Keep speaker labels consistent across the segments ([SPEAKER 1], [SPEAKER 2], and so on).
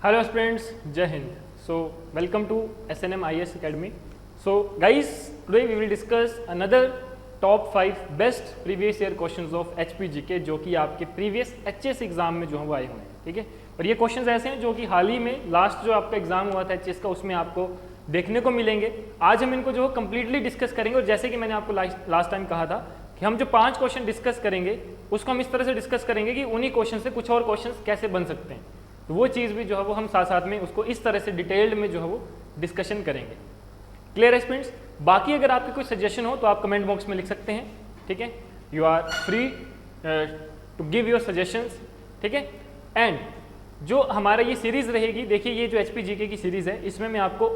[SPEAKER 1] Hello students, Jai Hind. So welcome to SNM IAS Academy. So guys, today we will discuss another top 5 best previous year questions of HPGK जो कि आपके previous HS exam में जो है वो आए हुए हैं, ठीक है। और ये क्वेश्चंस ऐसे हैं जो कि हाल ही में लास्ट जो आपका एग्जाम हुआ था HS का उसमें आपको देखने को मिलेंगे। आज हम इनको जो कम्प्लीटली डिस्कस करेंगे और जैसे कि मैंने आपको लास्ट टाइम कहा था कि हम जो 5 क्वेश्चन डिस्कस करेंगे उसको हम इस तरह से डिस्कस करेंगे कि उन्हीं क्वेश्चन से कुछ और क्वेश्चन कैसे बन सकते हैं, तो वो चीज़ भी जो है वो हम साथ साथ में उसको इस तरह से डिटेल्ड में जो है वो डिस्कशन करेंगे। क्लियर है स्टूडेंट्स? बाकी अगर आपके कोई सजेशन हो तो आप कमेंट बॉक्स में लिख सकते हैं, ठीक है। You are free to give your suggestions, ठीक है। एंड जो हमारा ये सीरीज़ रहेगी, देखिए ये जो HPGK की सीरीज़ है इसमें मैं आपको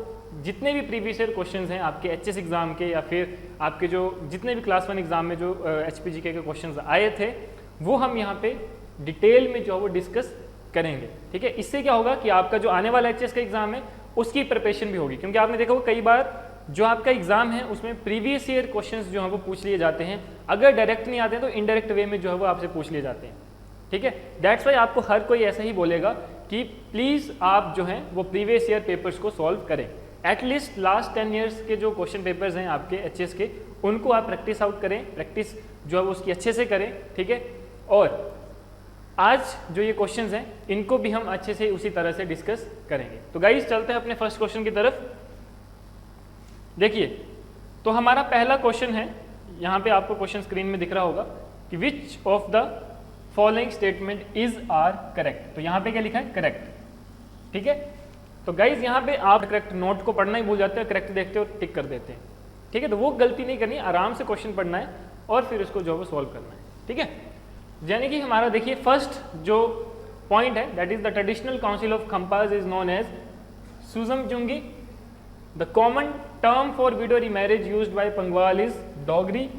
[SPEAKER 1] जितने भी प्रीवियस ईयर क्वेश्चंस हैं आपके HS एग्जाम के या फिर आपके जो जितने भी क्लास 1 एग्जाम में जो HPGK के क्वेश्चंस आए थे वो हम यहाँ पे डिटेल में जो है वो डिस्कस करेंगे, ठीक है। इससे क्या होगा कि आपका जो आने वाला HS का एग्जाम है उसकी प्रिपरेशन भी होगी, क्योंकि आपने देखा होगा कई बार जो आपका एग्जाम है उसमें प्रीवियस ईयर क्वेश्चंस जो है वो पूछ लिए जाते हैं। अगर डायरेक्ट नहीं आते हैं तो इनडायरेक्ट वे में जो है वो आपसे पूछ लिए जाते हैं, ठीक है। दैट्स वाई आपको हर कोई ऐसा ही बोलेगा कि प्लीज़ आप जो हैं वो प्रीवियस ईयर पेपर्स को सॉल्व करें। एटलीस्ट लास्ट 10 ईयर्स के जो क्वेश्चन पेपर्स हैं आपके HS के उनको आप प्रैक्टिस आउट करें, प्रैक्टिस जो है वो उसकी अच्छे से करें, ठीक है। और आज जो ये क्वेश्चंस हैं इनको भी हम अच्छे से उसी तरह से डिस्कस करेंगे। तो गाइस चलते हैं अपने फर्स्ट क्वेश्चन की तरफ। देखिए तो हमारा पहला क्वेश्चन है, यहाँ पे आपको क्वेश्चन स्क्रीन में दिख रहा होगा कि which of the following statement is are correct. तो यहाँ पे क्या लिखा है? करेक्ट, ठीक है। तो गाइज यहाँ पे आप करेक्ट नोट को पढ़ना ही भूल जाते हैं, करेक्ट देखते हो टिक कर देते हैं, ठीक है। तो वो गलती नहीं करनी, आराम से क्वेश्चन पढ़ना है और फिर उसको जो है सॉल्व करना है, ठीक है। यानी कि हमारा देखिए फर्स्ट जो पॉइंट है that is the traditional council of Khampas is known as Sujamchungi. The common term for widow remarriage used by Pangwal is Dogri.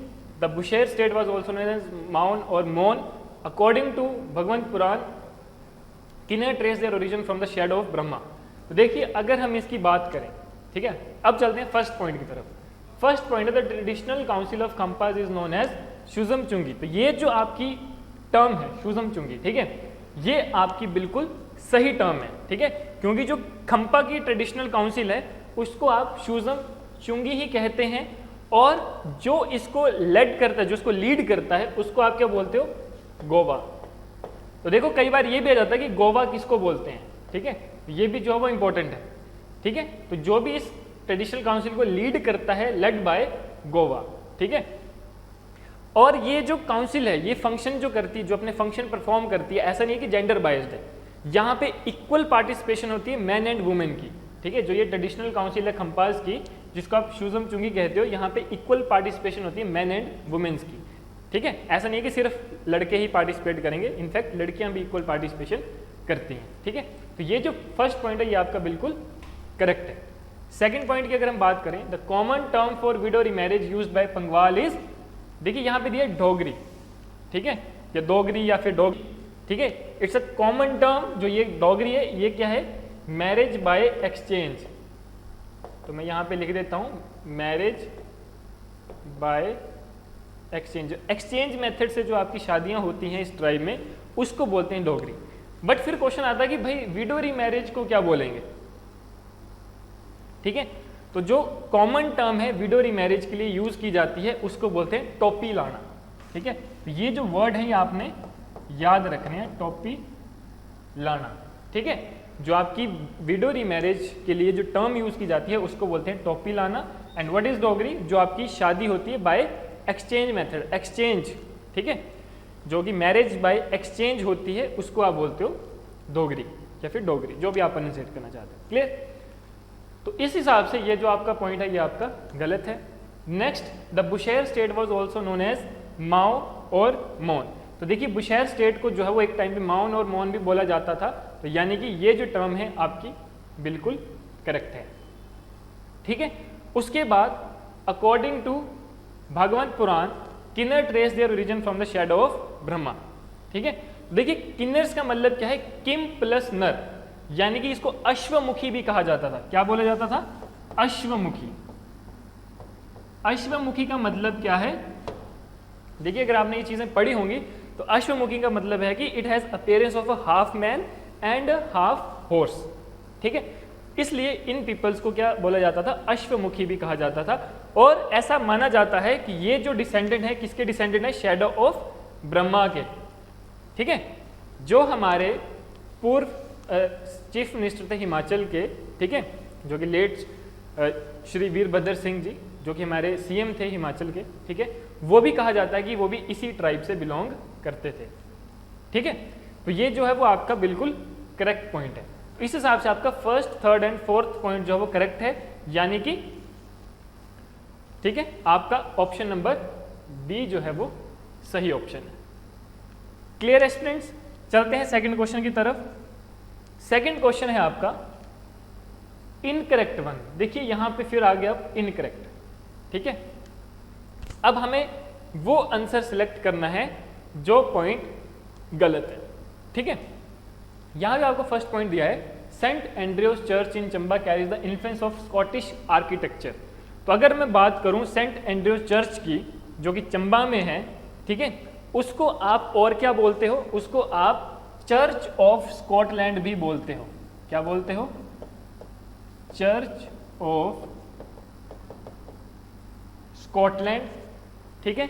[SPEAKER 1] The Bushahr state was also known as Maun और Mon. According to Bhagwant Purana Kinnar trace their origin from the shadow of Brahma. तो देखिए अगर हम इसकी बात करें, ठीक है, अब चलते हैं फर्स्ट पॉइंट की तरफ। फर्स्ट पॉइंट है the traditional council of Khampas is known as Sujamchungi. तो ये जो आपकी टर्म है सुजमचुंगी, ठीक है, ये आपकी बिल्कुल सही टर्म है, ठीक है, क्योंकि जो खम्पा की ट्रेडिशनल काउंसिल है उसको आप सुजमचुंगी ही कहते हैं और जो इसको लेड करता है, जो इसको लीड करता है उसको आप क्या बोलते हो? गोवा। तो देखो कई बार ये भी आ जाता है कि गोवा किसको बोलते हैं, ठीक है, ये भी जो है वो इंपॉर्टेंट है, ठीक है। तो जो भी इस ट्रेडिशनल काउंसिल को लीड करता है लेड बाय गोवा, ठीक है। और ये जो काउंसिल है ये फंक्शन जो करती है, जो अपने फंक्शन परफॉर्म करती है, ऐसा नहीं है कि जेंडर बाइज्ड है, यहाँ पे इक्वल पार्टिसिपेशन होती है मैन एंड वुमेन की, ठीक है। जो ये ट्रेडिशनल काउंसिल है खम्पास की जिसको आप सुजमचुंगी कहते हो, यहाँ पे इक्वल पार्टिसिपेशन होती है मैन एंड वुमेन्स की, ठीक है। ऐसा नहीं है कि सिर्फ लड़के ही पार्टिसिपेट करेंगे, इनफैक्ट लड़कियां भी इक्वल पार्टिसिपेशन करती हैं, ठीक है। तो ये जो फर्स्ट पॉइंट है ये आपका बिल्कुल करेक्ट है। सेकंड पॉइंट की अगर हम बात करें, the common term for widow remarriage used by Pangwal is, देखिए यहाँ पे दिया डोगरी, ठीक है, या डोगरी या फिर डोगरी, ठीक है। It's a common term. जो ये डोगरी है ये क्या है? Marriage by exchange. तो मैं यहाँ पे लिख देता हूँ marriage by exchange. Exchange method से जो आपकी शादियां होती हैं इस ट्राइब में उसको बोलते हैं डोगरी। बट फिर क्वेश्चन आता है कि भाई विडो रीमैरिज को क्या बोलेंगे, ठीक है। तो जो कॉमन टर्म है विडो रीमैरिज के लिए यूज की जाती है उसको बोलते हैं टोपी लाना, ठीक है। तो ये जो वर्ड है ये आपने याद रखने हैं, टोपी लाना, ठीक है। जो आपकी विडो रीमैरिज के लिए जो टर्म यूज की जाती है उसको बोलते हैं टोपी लाना। And what is Dogri? जो आपकी शादी होती है बाय एक्सचेंज मेथड, एक्सचेंज, ठीक है, जो कि मैरिज बाय एक्सचेंज होती है उसको आप बोलते हो डोगरी या फिर डोगरी, जो भी आप प्रोनाउंसिएट करना चाहते हैं। क्लियर? तो इस हिसाब से ये जो आपका पॉइंट है ये आपका गलत है। Next, the Bushahr state was also known as Mao और मोन। तो देखिए बुशेर स्टेट को जो है वो एक टाइम पे माउन और मोन भी बोला जाता था, तो यानी कि ये जो टर्म है आपकी बिल्कुल करेक्ट है, ठीक है। उसके बाद according to Bhagwant Purana Kinnar trace their origin from the shadow of Brahma, ठीक है। देखिए किन्नर्स का मतलब क्या है? किम प्लस नर, यानी कि इसको अश्वमुखी भी कहा जाता था। क्या बोला जाता था? अश्वमुखी। अश्वमुखी का मतलब क्या है? देखिए अगर आपने ये चीजें पढ़ी होंगी तो अश्वमुखी का मतलब है कि it has appearance of a half man and half horse, ठीक है। इसलिए इन पीपल्स को क्या बोला जाता था, अश्वमुखी भी कहा जाता था। और ऐसा माना जाता है कि ये जो डिसेंडेंट है, किसके डिसेंडेंट है, शैडो ऑफ ब्रह्मा के, ठीक है। जो हमारे पूर्व चीफ मिनिस्टर थे हिमाचल के, ठीक है, जो कि लेट श्री वीरभद्र सिंह जी, जो कि हमारे सीएम थे हिमाचल के, ठीक है, वो भी कहा जाता है कि वो भी इसी ट्राइब से बिलोंग करते थे, ठीक है। तो ये जो है वो आपका बिल्कुल करेक्ट पॉइंट है। तो इस हिसाब से आपका first, third and fourth point जो है वो करेक्ट है, यानी कि ठीक है, आपका ऑप्शन नंबर डी जो है वो सही ऑप्शन है। क्लियर है स्टूडेंट्स? चलते हैं सेकंड क्वेश्चन की तरफ। सेकंड क्वेश्चन है आपका इनकरेक्ट वन। देखिए यहां पे फिर आ गया इनकरेक्ट, ठीक है। अब हमें वो आंसर सिलेक्ट करना है जो पॉइंट गलत है, ठीक है। यहां भी आपको फर्स्ट पॉइंट दिया है, Saint Andrews church in Chamba carries the influence of Scottish architecture. तो अगर मैं बात करूं सेंट एंड्रयूज चर्च की, जो कि चंबा में है, ठीक है, उसको आप और क्या बोलते हो, उसको आप चर्च ऑफ स्कॉटलैंड भी बोलते हो। क्या बोलते हो? चर्च ऑफ स्कॉटलैंड, ठीक है।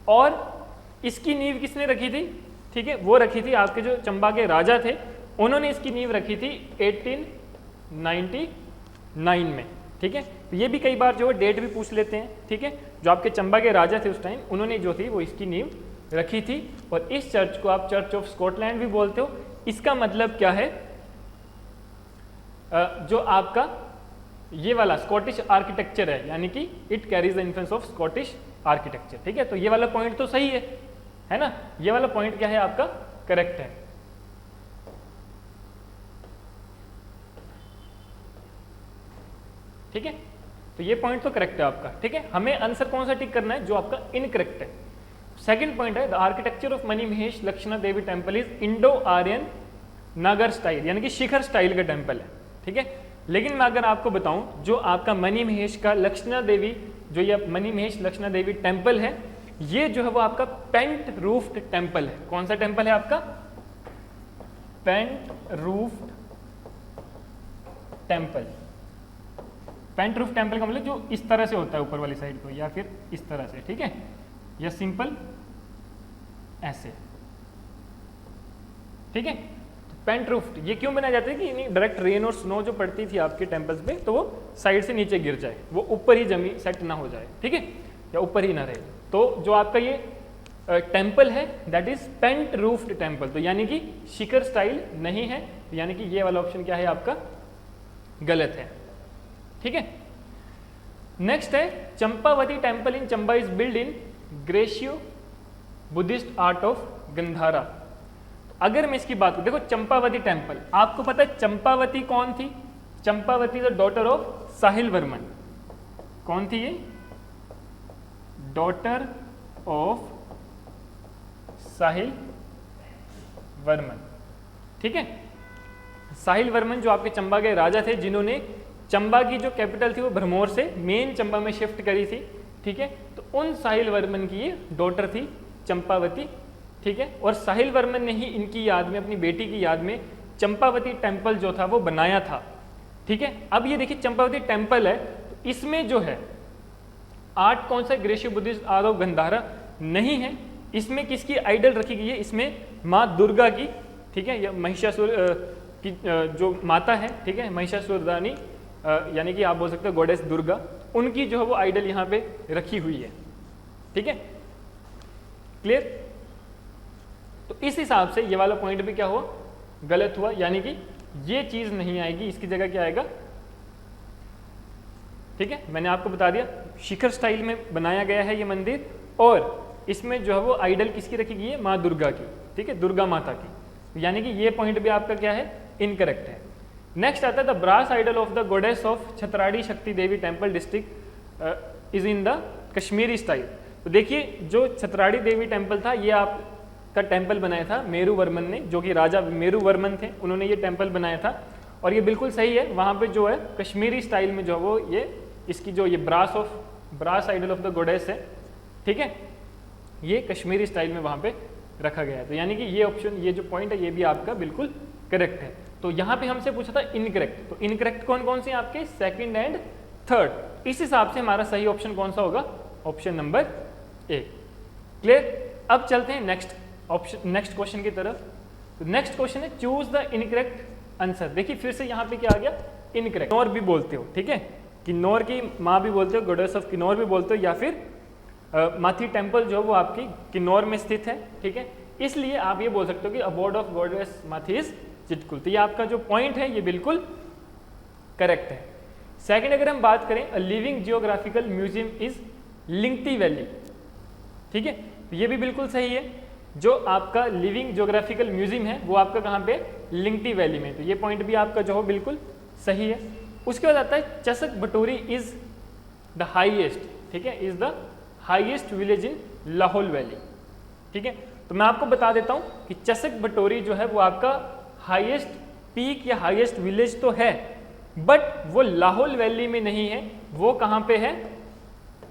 [SPEAKER 1] और इसकी नींव किसने रखी थी? ठीक है, वो रखी थी आपके जो चंबा के राजा थे, उन्होंने इसकी नींव रखी थी 1899 में, ठीक है। तो ये भी कई बार जो है डेट भी पूछ लेते हैं, ठीक है। जो आपके चंबा के राजा थे उस टाइम, उन्होंने जो थी वो इसकी नींव रखी थी। और इस चर्च को आप चर्च ऑफ स्कॉटलैंड भी बोलते हो। इसका मतलब क्या है, जो आपका ये वाला स्कॉटिश आर्किटेक्चर है, यानी कि it carries the influence of Scottish architecture, ठीक है। तो ये वाला पॉइंट तो सही है ना, ये वाला पॉइंट क्या है आपका, करेक्ट है। ठीक है, तो ये पॉइंट तो करेक्ट है आपका, ठीक है। हमें आंसर कौन सा टिक करना है, जो आपका इनकरेक्ट है। सेकंड पॉइंट है the architecture of Mani Mahesh Lakshmana Devi temple is Indo Aryan Nagar style, यानी कि शिखर स्टाइल का टेम्पल है, ठीक है। लेकिन मैं अगर आपको बताऊं, जो आपका मनी महेश का लक्ष्मणा देवी, जो ये मनी महेश लक्ष्मणा देवी टेम्पल है, ये जो है वो आपका पेंट रूफ्ड टेम्पल है। कौन सा टेम्पल है आपका? Pent roofed temple. Pent roof temple का मतलब जो इस तरह से होता है ऊपर वाली साइड को, या फिर इस तरह से, ठीक है, या सिंपल ऐसे, ठीक है। तो पेंट रूफ ये क्यों बनाया जाता है कि डायरेक्ट रेन और स्नो जो पड़ती थी आपके टेम्पल्स पे, तो वो साइड से नीचे गिर जाए, वो ऊपर ही जमी सेट ना हो जाए, ठीक है, या ऊपर ही ना रहे। तो जो आपका ये टेम्पल है that is pent roofed temple, तो यानी कि शिखर स्टाइल नहीं है, तो यानी कि ये वाला ऑप्शन क्या है आपका, गलत है, ठीक है। नेक्स्ट है Champavati temple in Chamba is build in Graeco Buddhist art of Gandhara. अगर मैं इसकी बात करूं, देखो चंपावती टेम्पल, आपको पता है चंपावती कौन थी? चंपावती द डॉटर ऑफ साहिल वर्मन। कौन थी ये? डॉटर ऑफ साहिल वर्मन, ठीक है। साहिल वर्मन जो आपके चंबा के राजा थे, जिन्होंने चंबा की जो कैपिटल थी वो भरमौर से मेन चंबा में शिफ्ट करी थी, ठीक है। तो उन साहिल वर्मन की ये डॉटर थी चंपावती, ठीक है। और साहिल वर्मन ने ही इनकी याद में, अपनी बेटी की याद में चंपावती टेम्पल जो था वो बनाया था, ठीक है। अब ये देखिए चंपावती टेम्पल है, तो इसमें जो है आर्ट कौन सा? ग्रेशियो बुद्धिस्ट आर्ट ऑफ गंधारा नहीं है। इसमें किसकी आइडल रखी गई है? इसमें माँ दुर्गा की, ठीक है, या महिषासुर की जो माता है, ठीक है, महिषासुर रानी, यानी कि आप बोल सकते हो गॉडेस दुर्गा, उनकी जो है वो आइडल यहाँ पे रखी हुई है, ठीक है। क्लियर? तो इस हिसाब से ये वाला पॉइंट भी क्या हुआ, गलत हुआ, यानी कि ये चीज नहीं आएगी, इसकी जगह क्या आएगा, ठीक है। मैंने आपको बता दिया शिखर स्टाइल में बनाया गया है ये मंदिर, और इसमें जो है वो आइडल किसकी रखी गई है? माँ दुर्गा की, ठीक है, दुर्गा माता की, यानी कि ये पॉइंट भी आपका क्या है, इनकरेक्ट है। नेक्स्ट आता है the brass idol of the goddess of Chhatrari Shakti Devi temple district is in the Kashmiri style. तो देखिए जो छतराड़ी देवी टेम्पल था, ये आपका टेम्पल बनाया था मेरू वर्मन ने, जो कि राजा मेरू वर्मन थे, उन्होंने ये टेम्पल बनाया था। और ये बिल्कुल सही है, वहाँ पे जो है कश्मीरी स्टाइल में जो वो ये इसकी जो ये brass idol of the goddess है, ठीक है, ये कश्मीरी स्टाइल में वहाँ पे रखा गया है। तो यानी कि ये ऑप्शन, ये जो पॉइंट है, ये भी आपका बिल्कुल करेक्ट है। तो यहाँ पे हमसे पूछा था इनकरेक्ट, तो इनकरेक्ट कौन कौन से हैं आपके, सेकंड एंड थर्ड। इस हिसाब से हमारा सही ऑप्शन कौन सा होगा, ऑप्शन नंबर ए। क्लियर। अब चलते हैं नेक्स्ट क्वेश्चन की तरफ। तो नेक्स्ट क्वेश्चन है चूज द इनकरेक्ट आंसर। देखिए फिर से यहाँ पे क्या आ गया, इनकरेक्ट। किन्नौर भी बोलते हो, ठीक है, किन्नौर की माँ भी बोलते हो, गॉडेस ऑफ किन्नौर भी बोलते हो, या फिर माथी टेम्पल जो वो आपकी किन्नौर में स्थित है, ठीक है, इसलिए आप ये बोल सकते हो कि अबोर्ड ऑफ गॉडेस माथी इज चिटकुल। तो ये आपका जो पॉइंट है ये बिल्कुल करेक्ट है। सेकंड अगर हम बात करें, a living geographical museum is Lingti valley, ठीक है, तो ये भी बिल्कुल सही है। जो आपका लिविंग जियोग्राफिकल म्यूजियम है वो आपका कहाँ पे, लिंगटी वैली में, तो ये पॉइंट भी आपका जो हो बिल्कुल सही है। उसके बाद आता है चसक बटोरी इज द हाईएस्ट, ठीक है, is the highest village in Lahaul valley, ठीक है। तो मैं आपको बता देता हूँ कि चसक बटोरी जो है वो आपका हाईएस्ट पीक या हाईएस्ट विलेज तो है, बट वो लाहौल वैली में नहीं है, वो कहाँ पे है,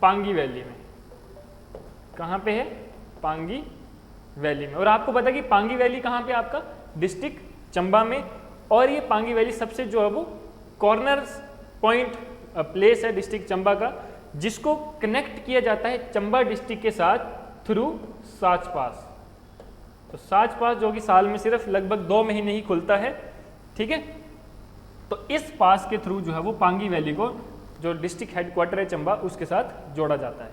[SPEAKER 1] पांगी वैली में। कहाँ पे है, पांगी वैली में। और आपको पता है कि पांगी वैली कहाँ पे आपका, डिस्ट्रिक्ट चंबा में, और ये पांगी वैली सबसे जो है वो कॉर्नर पॉइंट प्लेस है डिस्ट्रिक्ट चंबा का, जिसको कनेक्ट किया जाता है चंबा डिस्ट्रिक्ट के साथ थ्रू साच पास। तो साच पास जो कि साल में सिर्फ लगभग 2 महीने ही खुलता है, ठीक है, तो इस पास के थ्रू जो है वो पांगी वैली को, जो डिस्ट्रिक्ट हेडक्वार्टर है चंबा, उसके साथ जोड़ा जाता है,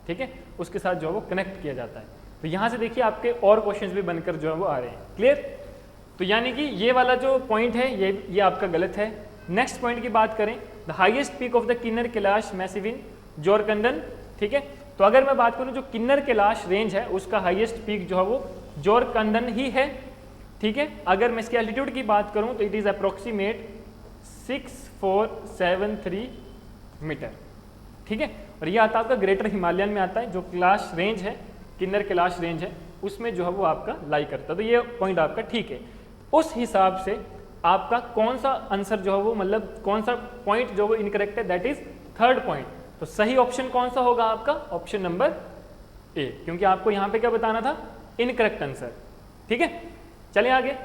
[SPEAKER 1] ठीक है, उसके साथ जो है वो कनेक्ट किया जाता है। तो यहाँ से देखिए आपके और क्वेश्चंस भी बनकर जो है वो आ रहे हैं। क्लियर। तो यानी कि ये वाला जो पॉइंट है ये आपका गलत है। नेक्स्ट पॉइंट की बात करें, the highest peak of the Kinnaur Kailash massif in Jorkanden, ठीक है, तो अगर मैं बात करूं जो किन्नर कैलाश रेंज है उसका हाईएस्ट पीक जो है वो जोरकंदन ही है, ठीक है। अगर मैं इसके एल्टीट्यूड की बात करूं तो इट इज अप्रोक्सीमेट 6473 मीटर, ठीक है, और ये आता है आपका ग्रेटर हिमालयन में आता है, जो कैलाश रेंज है, किन्नर कैलाश रेंज है, उसमें जो है वो आपका लाई करता है। तो ये पॉइंट आपका ठीक है। उस हिसाब से आपका कौन सा आंसर जो है वो, मतलब कौन सा पॉइंट जो वो इनकरेक्ट है, दैट इज थर्ड पॉइंट। तो सही ऑप्शन कौन सा होगा आपका, ऑप्शन नंबर ए, क्योंकि आपको यहां पे क्या बताना था, इनकरेक्ट आंसर, ठीक है। चलिए आगे।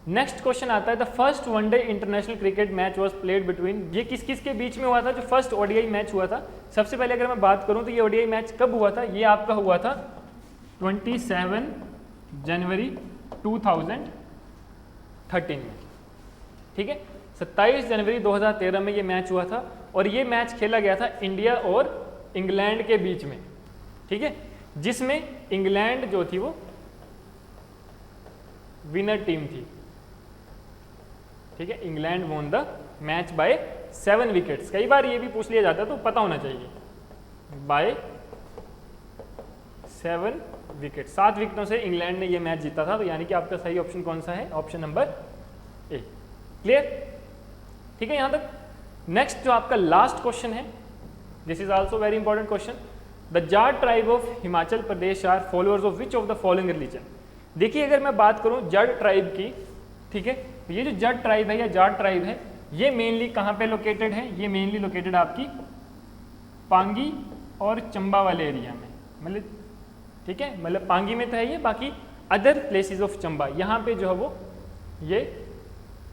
[SPEAKER 1] नेक्स्ट क्वेश्चन आता है, the first one day international cricket match was played between, ये किस किस के बीच में हुआ था, जो फर्स्ट ओडीआई मैच हुआ था। सबसे पहले अगर मैं बात करूं तो ये ओडीआई मैच कब हुआ था, ये आपका हुआ था 27 जनवरी 2013 में, ठीक है, 27 जनवरी 2013 में ये मैच हुआ था, और ये मैच खेला गया था इंडिया और इंग्लैंड के बीच में, ठीक है, जिसमें इंग्लैंड जो थी वो विनर टीम थी, ठीक है, England won the match by 7 wickets. कई बार ये भी पूछ लिया जाता है तो पता होना चाहिए, बाय 7 विकेट, 7 विकेटों से इंग्लैंड ने ये मैच जीता था। तो यानी कि आपका सही ऑप्शन कौन सा है, ऑप्शन नंबर ए। क्लियर, ठीक है। यहां तक नेक्स्ट जो आपका लास्ट क्वेश्चन है, this is also very important question, the Jat tribe of Himachal Pradesh are followers of which of the following religion. देखिए अगर मैं बात करूं जट ट्राइब की, ठीक है, तो ये जो जट ट्राइब है या जाट ट्राइब है, ये मेनली कहां पे लोकेटेड है, ये मेनली लोकेटेड आपकी पांगी और चंबा वाले एरिया में, मतलब ठीक है, मतलब पांगी में तो है ये, बाकी अदर प्लेसेस ऑफ चंबा यहाँ पे जो है वो ये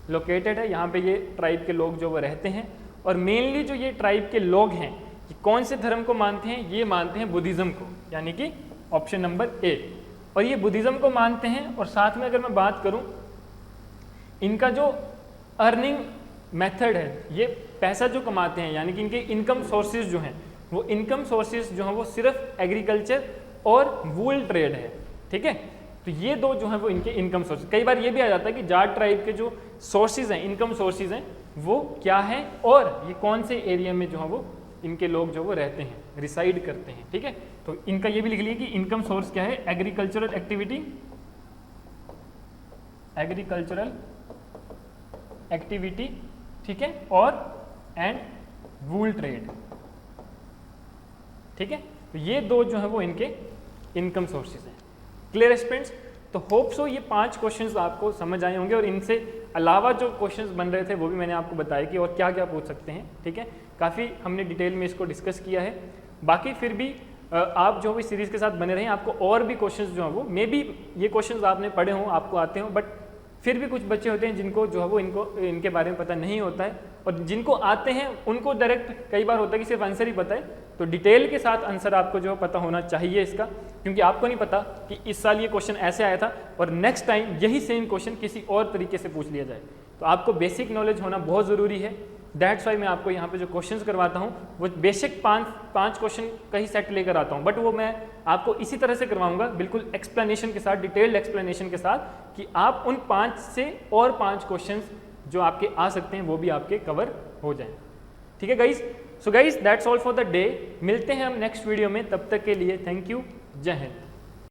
[SPEAKER 1] लोकेटेड है, यहाँ पे ये ट्राइब के लोग जो वो रहते हैं। और मेनली जो ये ट्राइब के लोग हैं कि कौन से धर्म को मानते हैं, ये मानते हैं बुद्धिज्म को, यानी कि ऑप्शन नंबर ए। और ये बुद्धिज्म को मानते हैं, और साथ में अगर मैं बात करूं इनका जो अर्निंग मेथड है, ये पैसा जो कमाते हैं, यानी कि इनके इनकम सोर्सेज जो हैं वो इनकम सोर्सेज जो हैं वो सिर्फ एग्रीकल्चर और वूल ट्रेड है, ठीक है। तो ये दो जो हैं वो इनके इनकम सोर्सेज। कई बार ये भी आ जाता है कि जाट ट्राइब के जो सोर्सेज हैं, इनकम सोर्सेज हैं, वो क्या है और ये कौन से एरिया में जो है वो इनके लोग जो वो रहते हैं, रिसाइड करते हैं, ठीक है। तो इनका ये भी लिख लिया कि इनकम सोर्स क्या है, एग्रीकल्चरल एक्टिविटी, एग्रीकल्चरल एक्टिविटी, ठीक है, और एंड वूल ट्रेड, ठीक है। तो ये दो जो है वो इनके इनकम सोर्सेज हैं। क्लियर स्टूडेंट्स, तो होप सो ये 5 क्वेश्चंस आपको समझ आए होंगे, और इनसे अलावा जो क्वेश्चंस बन रहे थे वो भी मैंने आपको बताया कि और क्या क्या पूछ सकते हैं, ठीक है। काफ़ी हमने डिटेल में इसको डिस्कस किया है। बाकी फिर भी आप जो भी सीरीज़ के साथ बने रहें, आपको और भी क्वेश्चंस जो हैं वो मे बी ये क्वेश्चंस आपने पढ़े हों, आपको आते हों, बट फिर भी कुछ बच्चे होते हैं जिनको जो है वो इनके बारे में पता नहीं होता है, और जिनको आते हैं उनको डायरेक्ट कई बार होता है कि सिर्फ आंसर ही पता है। तो डिटेल के साथ आंसर आपको जो पता होना चाहिए इसका, क्योंकि आपको नहीं पता कि इस साल ये क्वेश्चन ऐसे आया था और नेक्स्ट टाइम यही सेम क्वेश्चन किसी और तरीके से पूछ लिया जाए। तो आपको बेसिक नॉलेज होना बहुत ज़रूरी है। दैट्स वाई मैं आपको यहाँ पे जो क्वेश्चंस करवाता हूँ वो बेसिक पांच क्वेश्चन का ही सेट लेकर आता हूँ, बट वो मैं आपको इसी तरह से करवाऊंगा, बिल्कुल एक्सप्लेनेशन के साथ, डिटेल्ड एक्सप्लेनेशन के साथ, कि आप उन 5 से और 5 क्वेश्चंस जो आपके आ सकते हैं वो भी आपके कवर हो जाएं। ठीक है guys? So guys that's all for the day. मिलते हैं हम नेक्स्ट वीडियो में, तब तक के लिए थैंक यू, जय हिंद।